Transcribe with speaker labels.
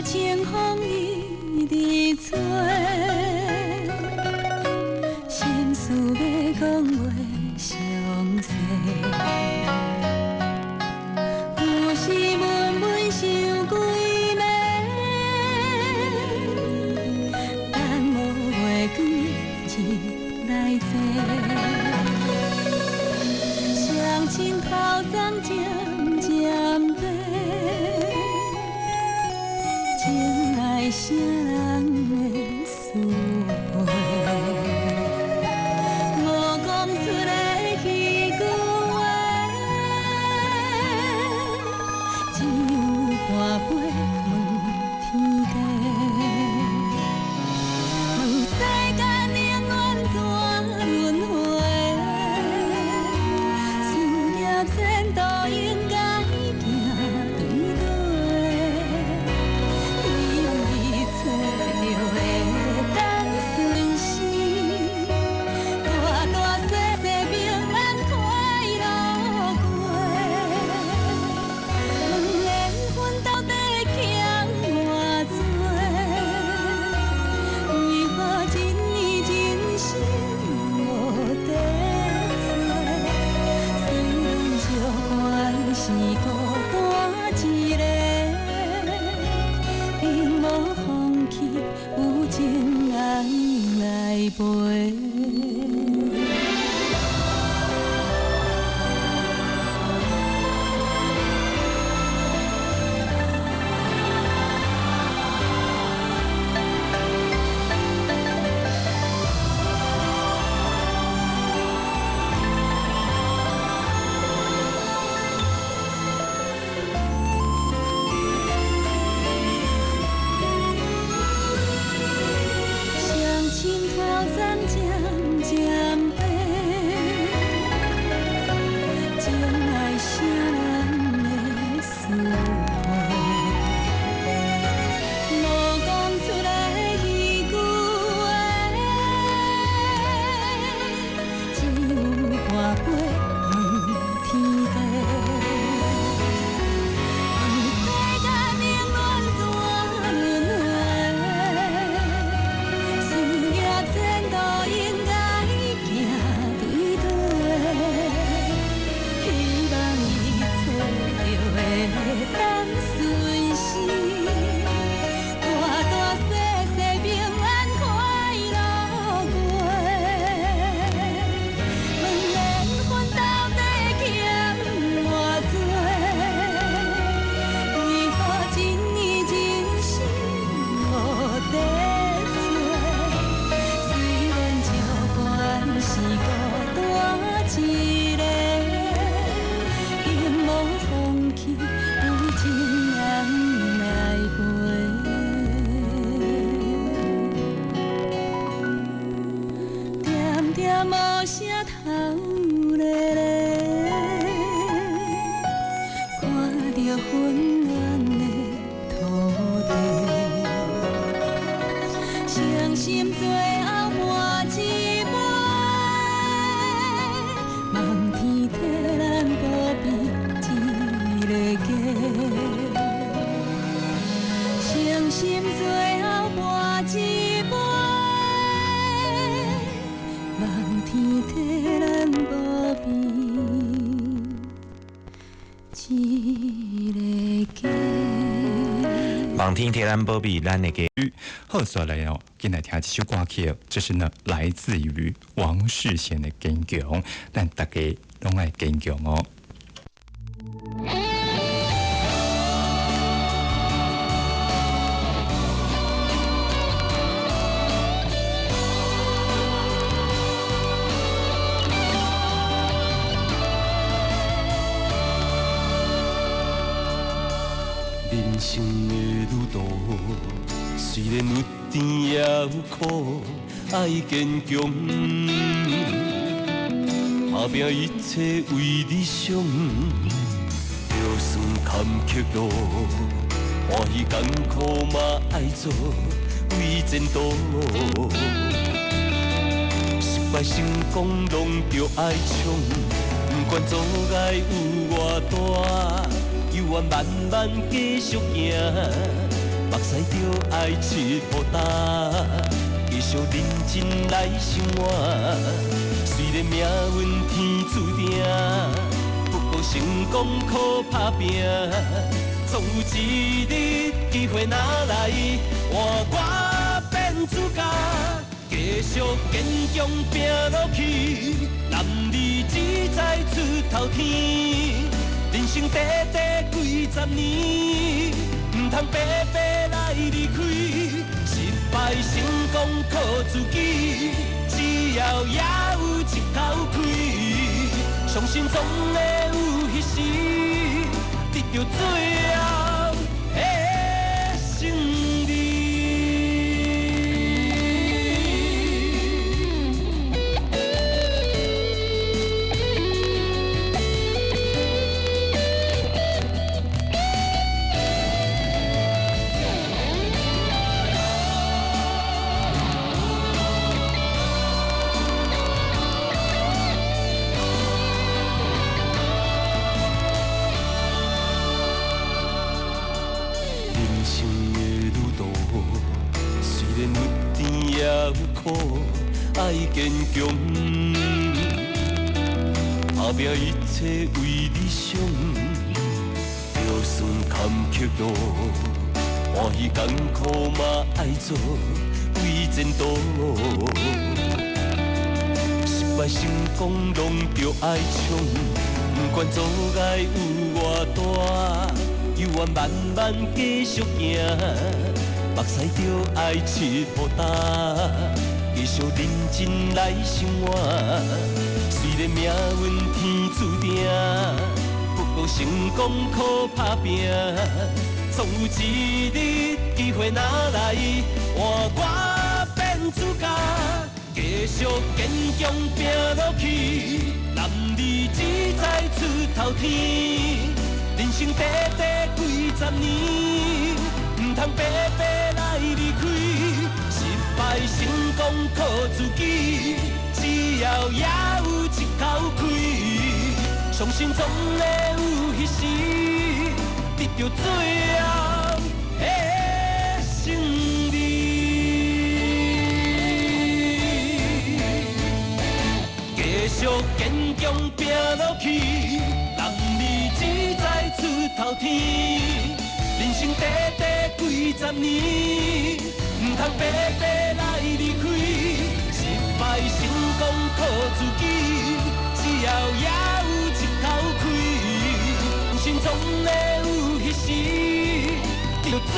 Speaker 1: 清风一直吹，心事要讲袂详细。有时闷闷想几暝，等无月光日来坐，双亲头鬃渐渐白。情爱啥人会思会？无讲出个彼句话，只有半杯问天地，问世间冷暖怎轮回？事业前途应该行对对。找着会当顺时，大大小小平安快乐过。问缘分到底欠偌多？为何一年真心无地做？虽然寂寞是孤单一个，并无放弃。有情人来陪。无声头咧咧，看着昏暗的土地，伤心最后换一杯，望天替咱保庇一个家，伤心最后换一杯。望天替咱保庇一个家。
Speaker 2: 望天替咱保庇咱的家。
Speaker 3: 好，所来哦，今来听这首歌曲，这是呢来自于王世贤的坚强，咱大家拢爱坚强哦。
Speaker 4: 人生的旅途，虽然有甜也有苦，爱坚强。打拼一切为理想，就算坎坷路，欢喜艰苦嘛爱做，为前途。失败成功拢着爱冲，不管阻碍有偌大。犹原慢慢继续行，目屎着爱拭予干，继续认真来生活。虽然命运天注定，不过成功靠打拼，总有一日机会若来，换我变主角，继续坚强拼落去，男儿志在出头天。人生短短几十年，唔通白白来离开。失败成功靠自己，只要也有一口气，相信总会有迄时，得到最后的胜利。爱坚强，打拼一切为理想，就算坎坷路，欢喜艰苦嘛爱做，为前途。失败成功拢着爱冲，不管阻碍有偌大，犹原慢慢继续行，目屎着爱拭予干。继续认真来生活，虽然命运天注定，不过成功靠打拼，总有一日机会若来，换我变主角，继续坚强拼落去，男儿志在出头天。人生短短几十年，唔通白白来离开。失败成功靠自己，只要也有一口气，相信总会有迄时，得到最后的胜利。继续坚强拼落去，男儿志在出头天。人生短短几十年，唔通白白来离开。失败成功靠自己，只要也有一口气，人生总会有迄时，得到最